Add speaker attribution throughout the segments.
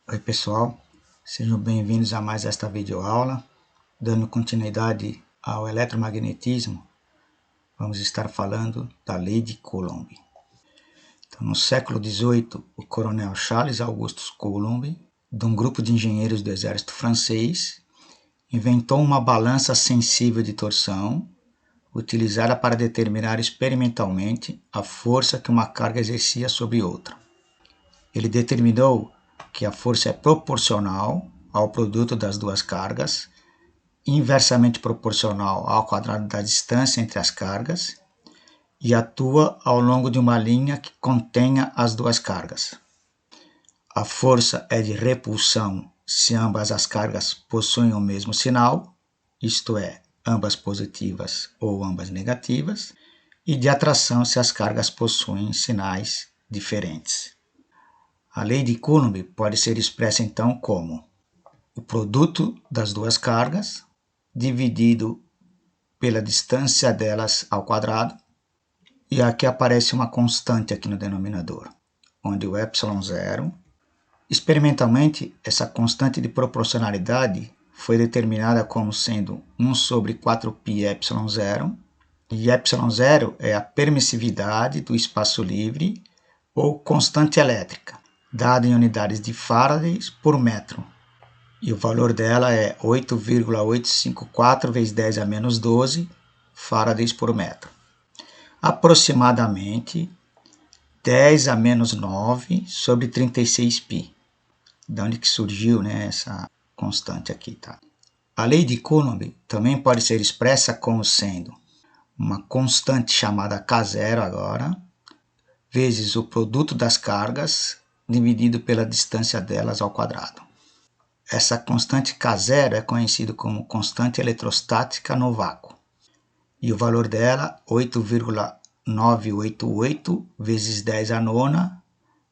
Speaker 1: Oi pessoal, sejam bem-vindos a mais esta videoaula. Dando continuidade ao eletromagnetismo, vamos estar falando da lei de Coulomb. Então, no século XVIII, o coronel Charles Augustus Coulomb, de um grupo de engenheiros do exército francês, inventou uma balança sensível de torção, utilizada para determinar experimentalmente a força que uma carga exercia sobre outra. Ele determinou que a força é proporcional ao produto das duas cargas, inversamente proporcional ao quadrado da distância entre as cargas e atua ao longo de uma linha que contenha as duas cargas. A força é de repulsão se ambas as cargas possuem o mesmo sinal, isto é, ambas positivas ou ambas negativas, e de atração se as cargas possuem sinais diferentes. A lei de Coulomb pode ser expressa então como o produto das duas cargas dividido pela distância delas ao quadrado, e aqui aparece uma constante aqui no denominador, onde o ε0. Experimentalmente, essa constante de proporcionalidade foi determinada como sendo 1 sobre 4πε0, e ε0 é a permissividade do espaço livre ou constante elétrica, dada em unidades de Faraday por metro, e o valor dela é 8,854 vezes 10 a menos 12 Faraday por metro. Aproximadamente 10 a menos 9 sobre 36π. De onde que surgiu, né, essa constante aqui, tá? A lei de Coulomb também pode ser expressa como sendo uma constante chamada K0 agora, vezes o produto das cargas dividido pela distância delas ao quadrado. Essa constante K0 é conhecida como constante eletrostática no vácuo. E o valor dela, 8,988 vezes 10 a nona,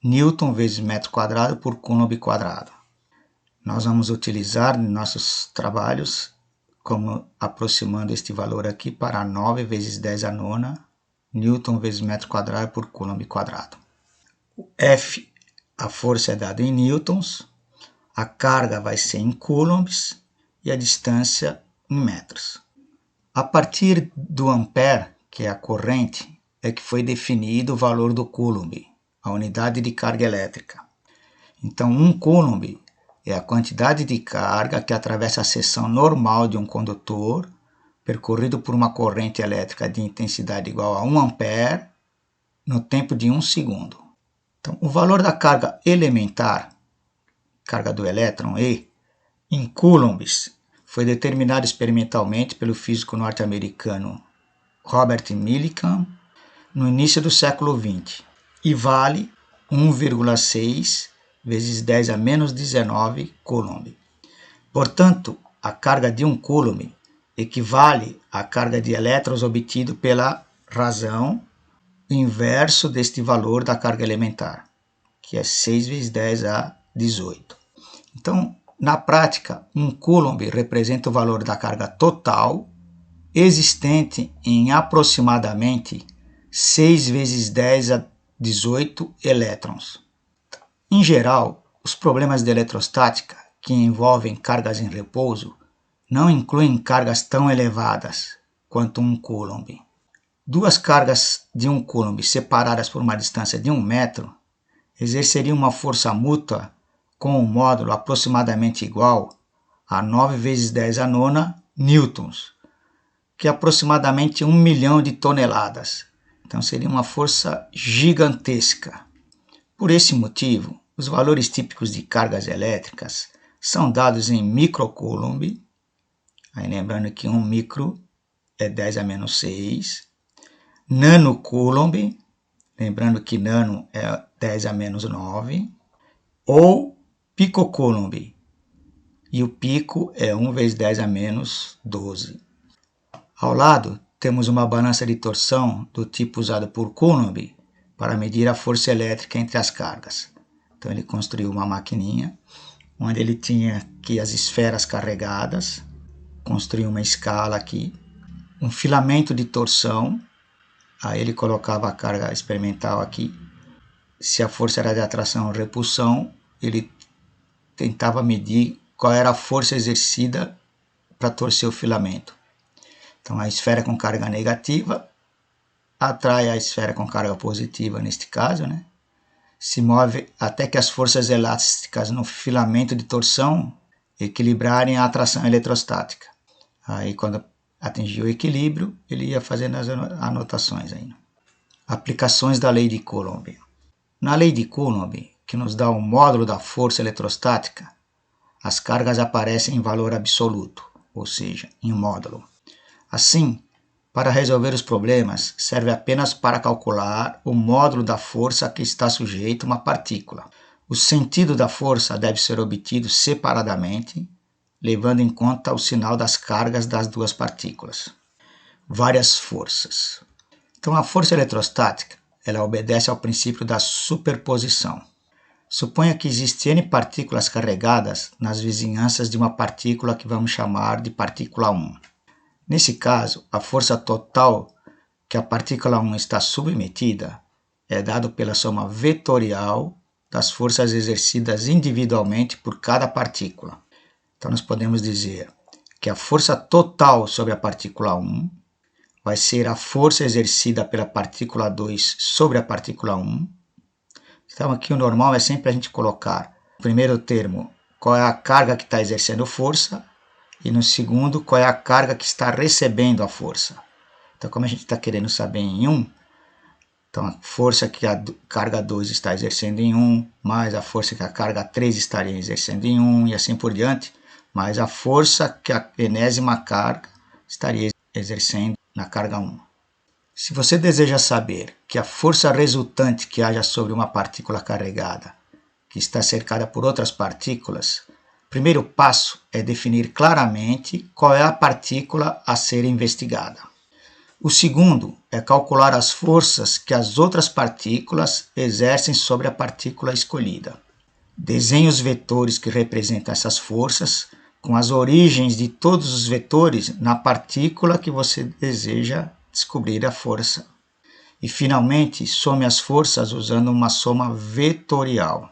Speaker 1: Newton vezes metro quadrado por Coulomb quadrado. Nós vamos utilizar em nossos trabalhos como aproximando este valor aqui para 9 vezes 10 a nona, Newton vezes metro quadrado por Coulomb quadrado. O F, a força é dada em newtons, a carga vai ser em coulombs e a distância em metros. A partir do ampere, que é a corrente, é que foi definido o valor do Coulomb, a unidade de carga elétrica. Então, 1 Coulomb é a quantidade de carga que atravessa a seção normal de um condutor, percorrido por uma corrente elétrica de intensidade igual a 1 ampere, no tempo de 1 segundo. Então, o valor da carga elementar, carga do elétron E, em coulombs, foi determinado experimentalmente pelo físico norte-americano Robert Millikan no início do século XX e vale 1,6 vezes 10 a menos 19 Coulomb. Portanto, a carga de 1 Coulomb equivale à carga de elétrons obtido pela razão inverso deste valor da carga elementar, que é 6 vezes 10 a 18. Então, na prática, 1 Coulomb representa o valor da carga total existente em aproximadamente 6 vezes 10 a 18 elétrons. Em geral, os problemas de eletrostática que envolvem cargas em repouso não incluem cargas tão elevadas quanto 1 Coulomb. Duas cargas de 1 Coulomb separadas por uma distância de 1 metro exerceriam uma força mútua com um módulo aproximadamente igual a 9 vezes 10 a nona newtons, que é aproximadamente 1 milhão de toneladas. Então seria uma força gigantesca. Por esse motivo, os valores típicos de cargas elétricas são dados em microcoulomb. Aí lembrando que 1 micro é 10 a menos 6. Nanocoulomb, lembrando que nano é 10 a menos 9. Ou picocoulomb, e o pico é 1 vezes 10 a menos 12. Ao lado, temos uma balança de torção do tipo usado por Coulomb para medir a força elétrica entre as cargas. Então ele construiu uma maquininha onde ele tinha aqui as esferas carregadas, construiu uma escala aqui um filamento de torção. Aí ele colocava a carga experimental aqui. Se a força era de atração ou repulsão, ele tentava medir qual era a força exercida para torcer o filamento. Então a esfera com carga negativa atrai a esfera com carga positiva, neste caso, né? Se move até que as forças elásticas no filamento de torção equilibrarem a atração eletrostática. Aí quando atingir o equilíbrio, ele ia fazendo as anotações aí. Aplicações da lei de Coulomb. Na lei de Coulomb, que nos dá o módulo da força eletrostática, as cargas aparecem em valor absoluto, ou seja, em módulo. Assim, para resolver os problemas, serve apenas para calcular o módulo da força a que está sujeita uma partícula. O sentido da força deve ser obtido separadamente, levando em conta o sinal das cargas das duas partículas. Várias forças. Então, a força eletrostática, ela obedece ao princípio da superposição. Suponha que existem N partículas carregadas nas vizinhanças de uma partícula que vamos chamar de partícula 1. Nesse caso, a força total que a partícula 1 está submetida é dada pela soma vetorial das forças exercidas individualmente por cada partícula. Então, nós podemos dizer que a força total sobre a partícula 1 vai ser a força exercida pela partícula 2 sobre a partícula 1. Então, aqui o normal é sempre a gente colocar, no primeiro termo, qual é a carga que está exercendo força, e no segundo, qual é a carga que está recebendo a força. Então, como a gente está querendo saber em 1, então a força que a carga 2 está exercendo em 1, mais a força que a carga 3 estaria exercendo em 1, e assim por diante, mais a força que a enésima carga estaria exercendo na carga 1. Se você deseja saber que a força resultante que haja sobre uma partícula carregada, que está cercada por outras partículas, o primeiro passo é definir claramente qual é a partícula a ser investigada. O segundo é calcular as forças que as outras partículas exercem sobre a partícula escolhida. Desenhe os vetores que representam essas forças com as origens de todos os vetores na partícula que você deseja descobrir a força. E, finalmente, some as forças usando uma soma vetorial.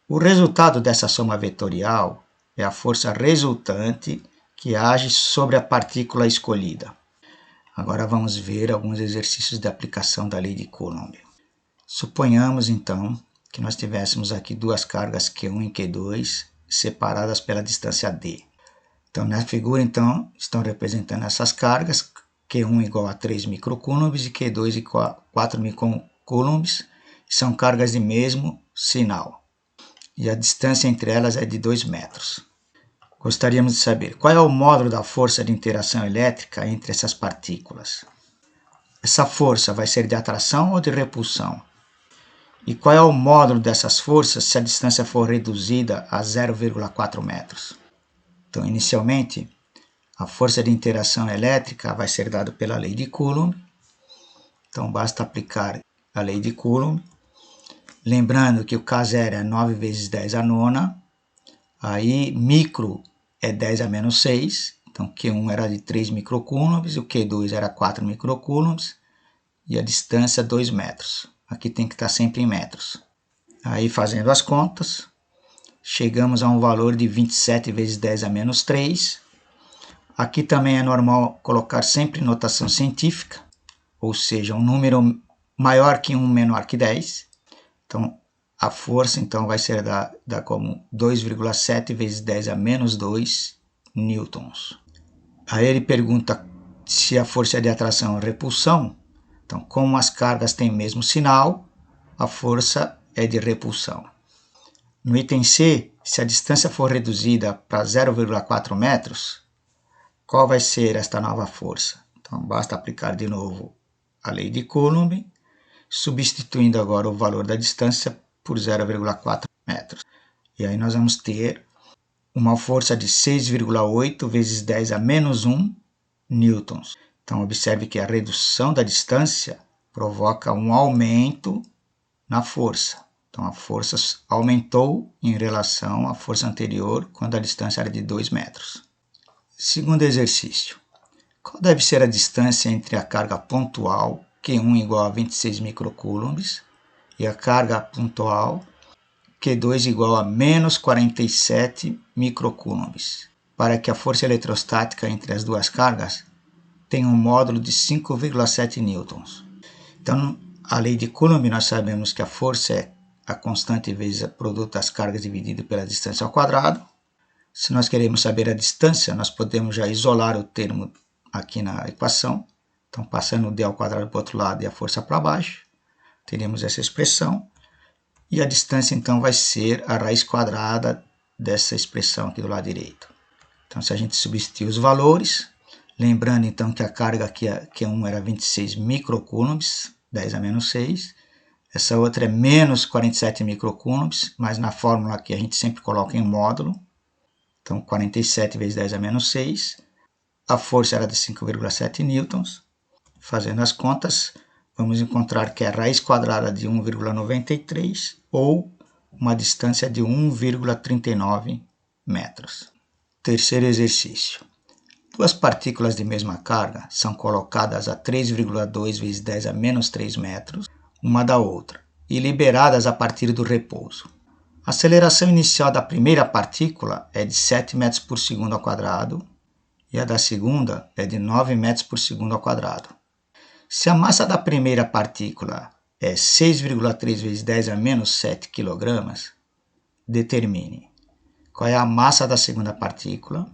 Speaker 1: O resultado dessa soma vetorial é a força resultante que age sobre a partícula escolhida. Agora vamos ver alguns exercícios de aplicação da lei de Coulomb. Suponhamos, então, que nós tivéssemos aqui duas cargas Q1 e Q2 separadas pela distância D. Então, na figura, estão representando essas cargas, Q1 igual a 3 microcoulombs e Q2 igual a 4 microcoulombs, são cargas de mesmo sinal. E a distância entre elas é de 2 metros. Gostaríamos de saber qual é o módulo da força de interação elétrica entre essas partículas. Essa força vai ser de atração ou de repulsão? E qual é o módulo dessas forças se a distância for reduzida a 0,4 metros? Então, inicialmente, a força de interação elétrica vai ser dada pela lei de Coulomb. Então, basta aplicar a lei de Coulomb. Lembrando que o K0 é 9 vezes 10 a nona. Aí, micro é 10 a menos 6. Então, Q1 era de 3 microcoulombs, o Q2 era 4 microcoulombs. E a distância 2 metros. Aqui tem que estar sempre em metros. Aí, fazendo as contas, chegamos a um valor de 27 vezes 10 a menos 3. Aqui também é normal colocar sempre notação científica, ou seja, um número maior que 1, menor que 10. Então, a força vai ser dada como 2,7 vezes 10 a menos 2 newtons. Aí ele pergunta se a força é de atração ou repulsão. Então, como as cargas têm o mesmo sinal, a força é de repulsão. No item C, se a distância for reduzida para 0,4 metros, qual vai ser esta nova força? Então, basta aplicar de novo a lei de Coulomb, substituindo agora o valor da distância por 0,4 metros. E aí nós vamos ter uma força de 6,8 vezes 10 a menos 1 newtons. Então, observe que a redução da distância provoca um aumento na força. Então, a força aumentou em relação à força anterior, quando a distância era de 2 metros. Segundo exercício. Qual deve ser a distância entre a carga pontual, Q1 igual a 26 microcoulombs, e a carga pontual, Q2 igual a menos 47 microcoulombs, para que a força eletrostática entre as duas cargas tenha um módulo de 5,7 newtons. Então, a lei de Coulomb, nós sabemos que a força é a constante vezes o produto das cargas dividido pela distância ao quadrado. Se nós queremos saber a distância, nós podemos já isolar o termo aqui na equação. Então, passando o d ao quadrado para o outro lado e a força para baixo, teremos essa expressão. E a distância, então, vai ser a raiz quadrada dessa expressão aqui do lado direito. Então, se a gente substituir os valores, lembrando, então, que a carga aqui, Q1 era 26 microcoulombs, 10 a menos 6. Essa outra é menos 47 microcoulombs, mas na fórmula aqui a gente sempre coloca em módulo. Então, 47 vezes 10 a menos 6. A força era de 5,7 newtons. Fazendo as contas, vamos encontrar que é a raiz quadrada de 1,93 ou uma distância de 1,39 metros. Terceiro exercício. Duas partículas de mesma carga são colocadas a 3,2 vezes 10 a menos 3 metros, uma da outra, e liberadas a partir do repouso. A aceleração inicial da primeira partícula é de 7 metros por segundo ao quadrado e a da segunda é de 9 metros por segundo ao quadrado. Se a massa da primeira partícula é 6,3 vezes 10 a menos 7 kg, determine qual é a massa da segunda partícula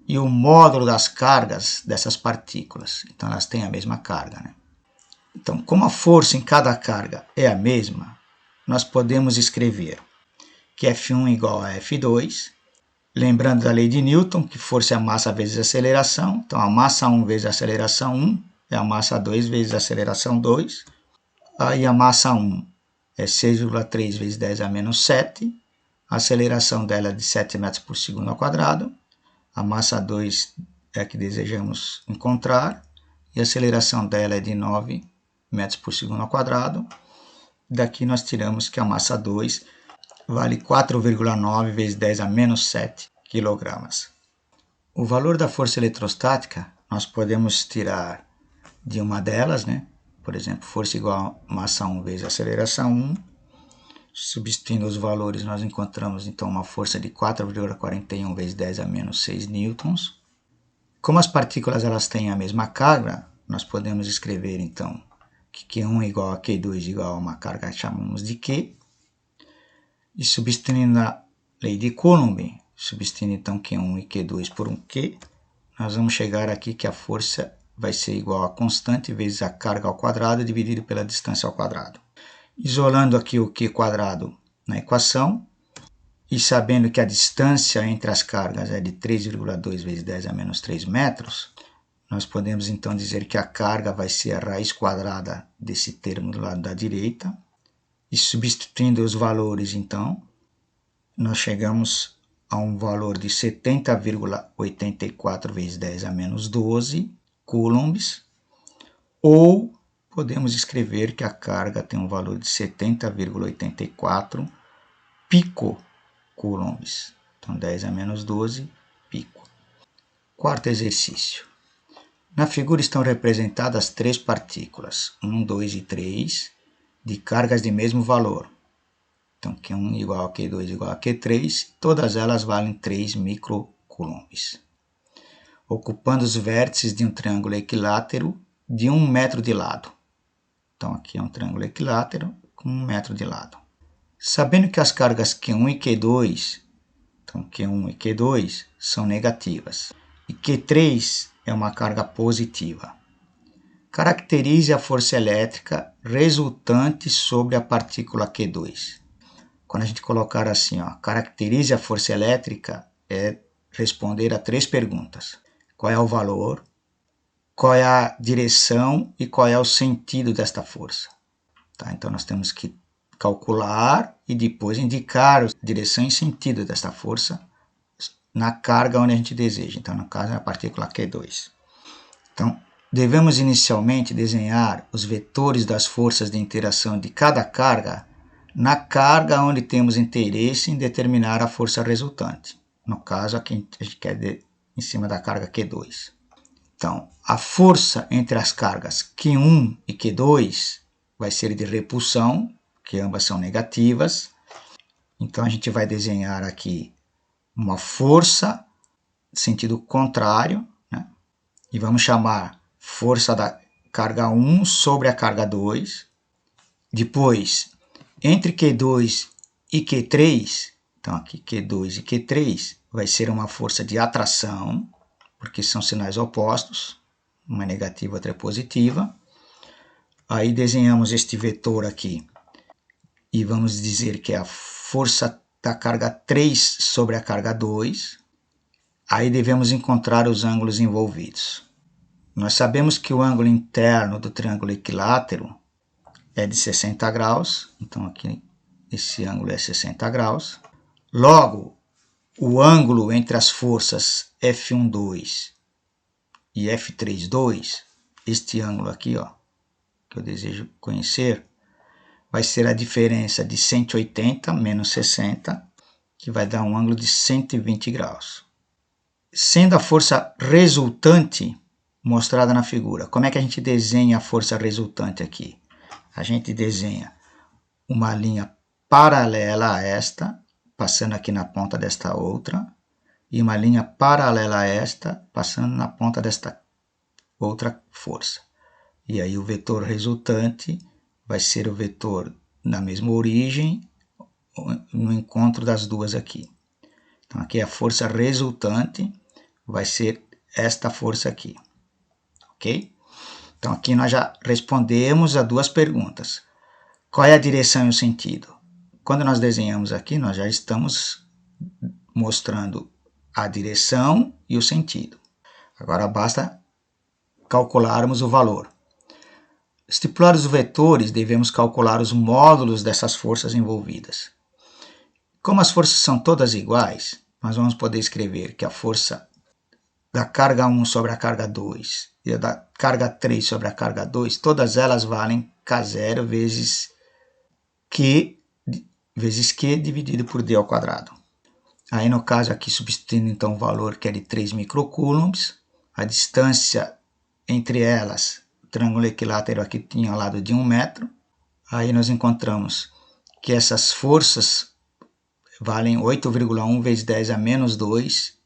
Speaker 1: e o módulo das cargas dessas partículas. Então, elas têm a mesma carga, né? Então, como a força em cada carga é a mesma, nós podemos escrever que F1 igual a F2, lembrando da lei de Newton, que força é a massa vezes a aceleração. Então, a massa 1 vezes a aceleração 1 é a massa 2 vezes a aceleração 2. Aí a massa 1 é 6,3 vezes 10 a menos 7. A aceleração dela é de 7 metros por segundo ao quadrado. A massa 2 é a que desejamos encontrar. E a aceleração dela é de 9 metros por segundo ao quadrado. Daqui nós tiramos que a massa 2 vale 4,9 vezes 10 a menos 7 kg. O valor da força eletrostática nós podemos tirar de uma delas, né? Por exemplo, força igual a massa 1 vezes aceleração 1. Substituindo os valores, nós encontramos então uma força de 4,41 vezes 10 a menos 6 newtons. Como as partículas elas têm a mesma carga, nós podemos escrever então que Q1 igual a Q2 igual a uma carga que chamamos de Q. E substituindo a lei de Coulomb, substituindo então Q1 e Q2 por um Q, nós vamos chegar aqui que a força vai ser igual a constante vezes a carga ao quadrado dividido pela distância ao quadrado. Isolando aqui o Q quadrado na equação e sabendo que a distância entre as cargas é de 3,2 vezes 10 a menos 3 metros, nós podemos então dizer que a carga vai ser a raiz quadrada desse termo do lado da direita. E substituindo os valores, então, nós chegamos a um valor de 70,84 vezes 10 a menos 12 coulombs, ou podemos escrever que a carga tem um valor de 70,84 picocoulombs. Então, 10 a menos 12, pico. Quarto exercício. Na figura estão representadas três partículas, 1, 2 e 3, de cargas de mesmo valor. Então, Q1 igual a Q2 igual a Q3, todas elas valem 3 microcoulombs, ocupando os vértices de um triângulo equilátero de 1 metro de lado. Então, aqui é um triângulo equilátero com 1 metro de lado. Sabendo que as cargas Q1 e Q2, então Q1 e Q2, são negativas, e Q3 é uma carga positiva, caracterize a força elétrica resultante sobre a partícula Q2. Quando a gente colocar assim, ó, caracterize a força elétrica, é responder a três perguntas. Qual é o valor? Qual é a direção? E qual é o sentido desta força? Tá? Então, nós temos que calcular e depois indicar a direção e sentido desta força na carga onde a gente deseja. Então, no caso, é a partícula Q2. Então, devemos inicialmente desenhar os vetores das forças de interação de cada carga na carga onde temos interesse em determinar a força resultante. No caso, aqui a gente quer em cima da carga Q2. Então, a força entre as cargas Q1 e Q2 vai ser de repulsão, que ambas são negativas. Então, a gente vai desenhar aqui uma força sentido contrário, né? E vamos chamar força da carga 1 sobre a carga 2. Depois, entre Q2 e Q3, então aqui Q2 e Q3, vai ser uma força de atração, porque são sinais opostos, uma é negativa, outra é positiva. Aí desenhamos este vetor aqui e vamos dizer que é a força da carga 3 sobre a carga 2. Aí devemos encontrar os ângulos envolvidos. Nós sabemos que o ângulo interno do triângulo equilátero é de 60 graus, então aqui esse ângulo é 60 graus. Logo, o ângulo entre as forças F12 e F32, este ângulo aqui, ó, que eu desejo conhecer, vai ser a diferença de 180 menos 60, que vai dar um ângulo de 120 graus. Sendo a força resultante mostrada na figura, como é que a gente desenha a força resultante aqui? A gente desenha uma linha paralela a esta, passando aqui na ponta desta outra, e uma linha paralela a esta, passando na ponta desta outra força. E aí o vetor resultante vai ser o vetor na mesma origem, no encontro das duas aqui. Então aqui a força resultante vai ser esta força aqui, ok? Então aqui nós já respondemos a duas perguntas. Qual é a direção e o sentido? Quando nós desenhamos aqui, nós já estamos mostrando a direção e o sentido. Agora basta calcularmos o valor. Estipulados os vetores, devemos calcular os módulos dessas forças envolvidas. Como as forças são todas iguais, nós vamos poder escrever que a força da carga 1 sobre a carga 2 e a da carga 3 sobre a carga 2, todas elas valem K0 vezes Q dividido por D ao quadrado. Aí no caso aqui substituindo então o valor que é de 3 microcoulombs, a distância entre elas, o triângulo equilátero aqui tinha ao lado de 1 metro, aí nós encontramos que essas forças valem 8,1 vezes 10 a menos 2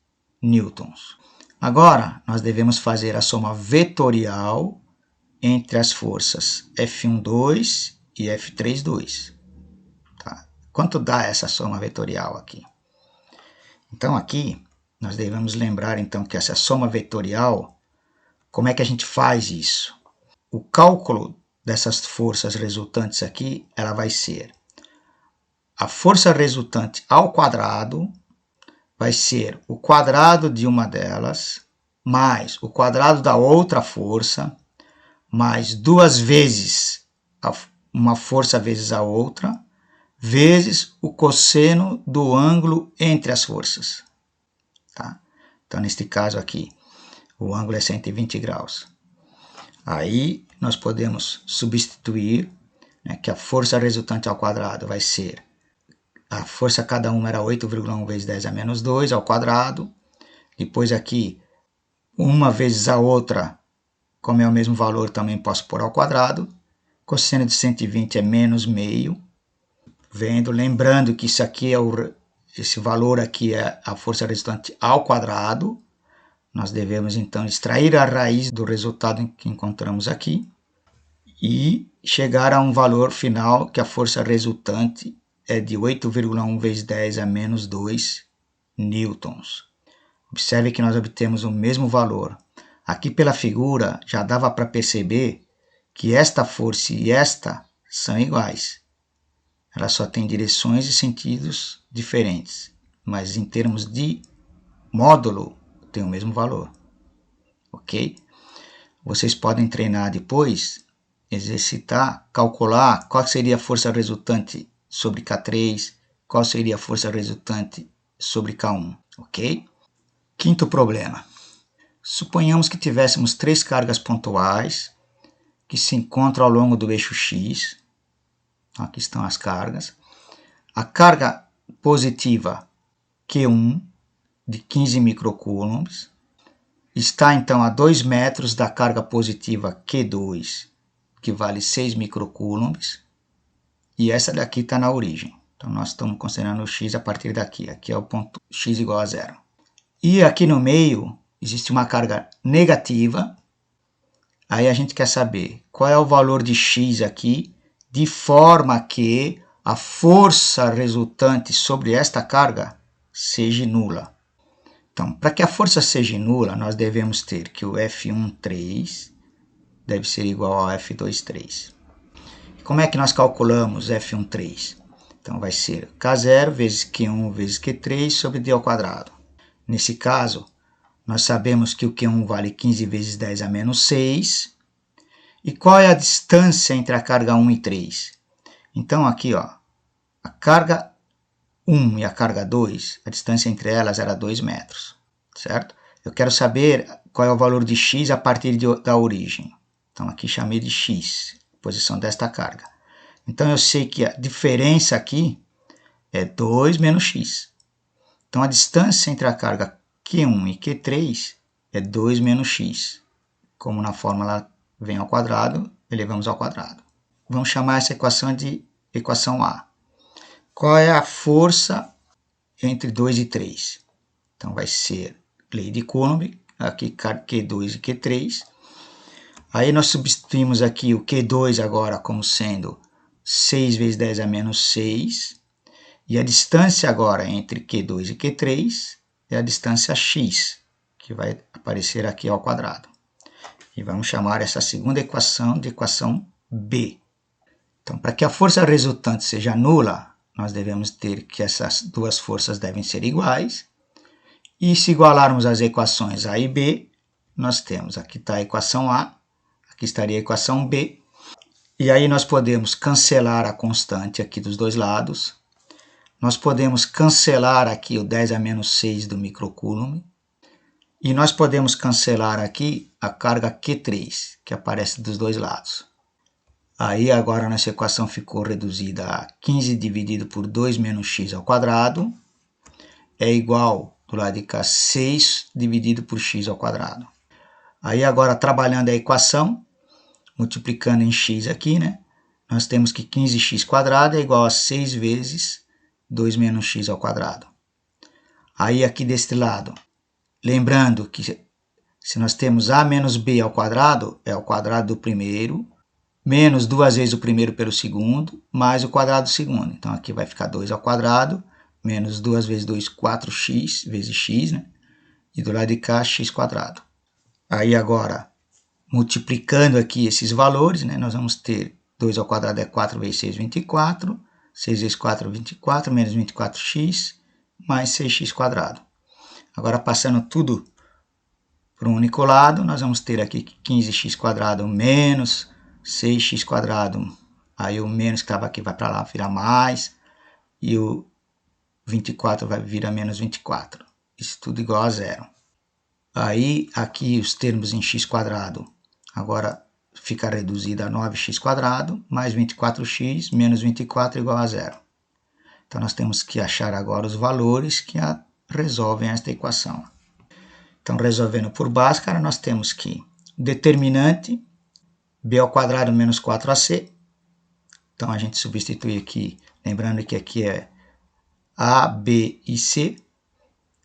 Speaker 1: newtons. Agora nós devemos fazer a soma vetorial entre as forças F12 e F32. Tá? Quanto dá essa soma vetorial aqui? Então aqui nós devemos lembrar então que essa soma vetorial, como é que a gente faz isso? O cálculo dessas forças resultantes aqui, ela vai ser a força resultante ao quadrado, vai ser o quadrado de uma delas, mais o quadrado da outra força, mais 2 vezes uma força vezes a outra, vezes o cosseno do ângulo entre as forças. Tá? Então, neste caso aqui, o ângulo é 120 graus. Aí, nós podemos substituir, né, que a força resultante ao quadrado vai ser, a força cada uma era 8,1 vezes 10 a menos 2 ao quadrado. Depois aqui, uma vezes a outra, como é o mesmo valor, também posso pôr ao quadrado. Cosseno de 120 é menos meio. Lembrando que isso aqui esse valor aqui é a força resultante ao quadrado. Nós devemos então extrair a raiz do resultado que encontramos aqui e chegar a um valor final que a força resultante é de 8,1 vezes 10 a menos 2 newtons. Observe que nós obtemos o mesmo valor. Aqui pela figura já dava para perceber que esta força e esta são iguais. Ela só tem direções e sentidos diferentes, mas em termos de módulo tem o mesmo valor. Ok? Vocês podem treinar depois, exercitar, calcular qual seria a força resultante sobre K3, qual seria a força resultante sobre K1. Ok? Quinto problema. Suponhamos que tivéssemos 3 cargas pontuais que se encontram ao longo do eixo X. Aqui estão as cargas. A carga positiva Q1 de 15 microcoulombs. está então a 2 metros da carga positiva Q2, que vale 6 microcoulombs, e essa daqui está na origem. Então nós estamos considerando o x a partir daqui. Aqui é o ponto x igual a 0. E aqui no meio existe uma carga negativa. Aí a gente quer saber qual é o valor de x aqui, de forma que a força resultante sobre esta carga seja nula. Então, para que a força seja nula, nós devemos ter que o F1,3 deve ser igual ao F2,3. Como é que nós calculamos F1,3? Então, vai ser K0 vezes Q1 vezes Q3 sobre D ao quadrado. Nesse caso, nós sabemos que o Q1 vale 15 vezes 10 a menos 6. E qual é a distância entre a carga 1 e 3? Então, aqui, ó, a carga 1 e a carga 2, a distância entre elas era 2 metros, certo? Eu quero saber qual é o valor de x a partir da origem. Então, aqui chamei de x, posição desta carga. Então, eu sei que a diferença aqui é 2 menos x. Então, a distância entre a carga Q1 e Q3 é 2 menos x. Como na fórmula vem ao quadrado, elevamos ao quadrado. Vamos chamar essa equação de equação A. Qual é a força entre 2 e 3? Então, vai ser lei de Coulomb, aqui Q2 e Q3. Aí nós substituímos aqui o Q2 agora como sendo 6 vezes 10 a menos 6. E a distância agora entre Q2 e Q3 é a distância x, que vai aparecer aqui ao quadrado. E vamos chamar essa segunda equação de equação B. Então, para que a força resultante seja nula, nós devemos ter que essas duas forças devem ser iguais. E se igualarmos as equações A e B, nós temos, aqui está a equação A, aqui estaria a equação B. E aí nós podemos cancelar a constante aqui dos dois lados. Nós podemos cancelar aqui o 10 a menos 6 do microcoulomb. E nós podemos cancelar aqui a carga Q3, que aparece dos dois lados. Aí agora nossa equação ficou reduzida a 15 dividido por 2 menos x ao quadrado é igual, do lado de cá, 6 dividido por x ao quadrado. Aí agora trabalhando a equação, multiplicando em x aqui, né? Nós temos que 15x quadrado é igual a 6 vezes 2 menos x ao quadrado. Aí aqui deste lado, lembrando que se nós temos a menos b ao quadrado, é o quadrado do primeiro, menos 2 vezes o primeiro pelo segundo, mais o quadrado do segundo. Então, aqui vai ficar 2 ao quadrado, menos 2 vezes 2, 4x, vezes x, né? E do lado de cá, x quadrado. Aí, agora, multiplicando aqui esses valores, né? Nós vamos ter 2 ao quadrado é 4 vezes 6, 24. 6 vezes 4, 24, menos 24x, mais 6x quadrado. Agora, passando tudo para um único lado, nós vamos ter aqui 15x quadrado menos 6x quadrado, aí o menos que estava aqui vai para lá, vira mais, e o 24 vai virar menos 24. Isso tudo igual a zero. Aí, aqui os termos em x quadrado, agora fica reduzido a 9x quadrado, mais 24x, menos 24 igual a zero. Então, nós temos que achar agora os valores que resolvem esta equação. Então, resolvendo por Bhaskara, nós temos que determinante b ao quadrado menos 4ac. Então, a gente substitui aqui, lembrando que aqui é a, b e c.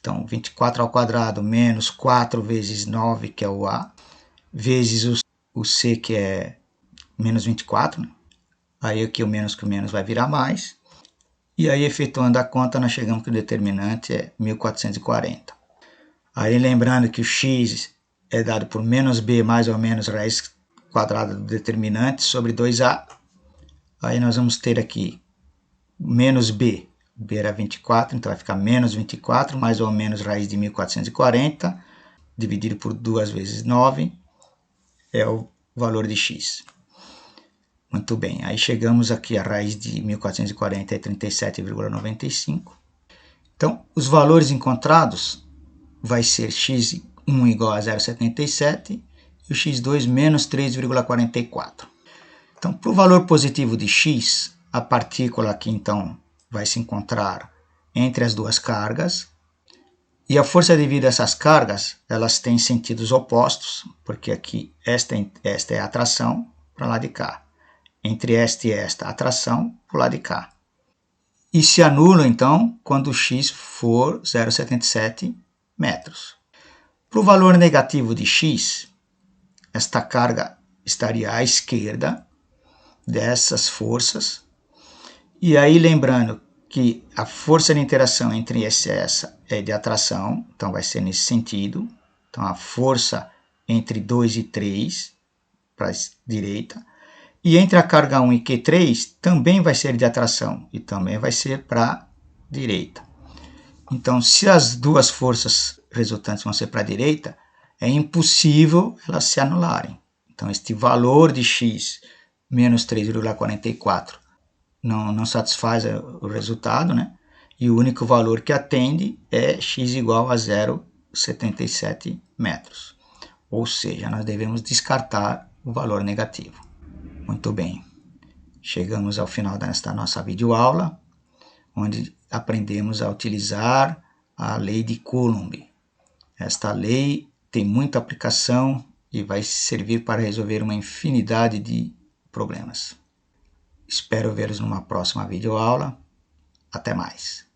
Speaker 1: Então, 24 ao quadrado menos 4 vezes 9, que é o a, vezes o c, que é menos 24. Né? Aí aqui o menos vai virar mais. E aí, efetuando a conta, nós chegamos que o determinante é 1440. Aí, lembrando que o x é dado por menos b mais ou menos raiz quadrada do determinante sobre 2a. Aí nós vamos ter aqui menos b. B era 24, então vai ficar menos 24, mais ou menos raiz de 1440, dividido por 2 vezes 9, é o valor de x. Muito bem, aí chegamos aqui, a raiz de 1440 é 37,95. Então, os valores encontrados vai ser x1 igual a 0,77 e o x2 menos 3,44. Então, para o valor positivo de x, a partícula aqui, então, vai se encontrar entre as duas cargas. E a força devido a essas cargas, elas têm sentidos opostos, porque aqui esta é a atração para lá de cá. Entre esta e esta, a atração para o lado de cá. E se anulam, então, quando x for 0,77 metros. Para o valor negativo de x, esta carga estaria à esquerda dessas forças. E aí, lembrando que a força de interação entre essa é de atração, então vai ser nesse sentido. Então, a força entre 2 e 3 para a direita. E entre a carga 1 e Q3 também vai ser de atração e também vai ser para a direita. Então, se as duas forças resultantes vão ser para a direita, é impossível elas se anularem. Então, este valor de x menos 3,44 não satisfaz o resultado, né? E o único valor que atende é x igual a 0,77 metros. Ou seja, nós devemos descartar o valor negativo. Muito bem, chegamos ao final desta nossa videoaula, onde aprendemos a utilizar a lei de Coulomb. Esta lei tem muita aplicação e vai servir para resolver uma infinidade de problemas. Espero vê-los numa próxima videoaula. Até mais.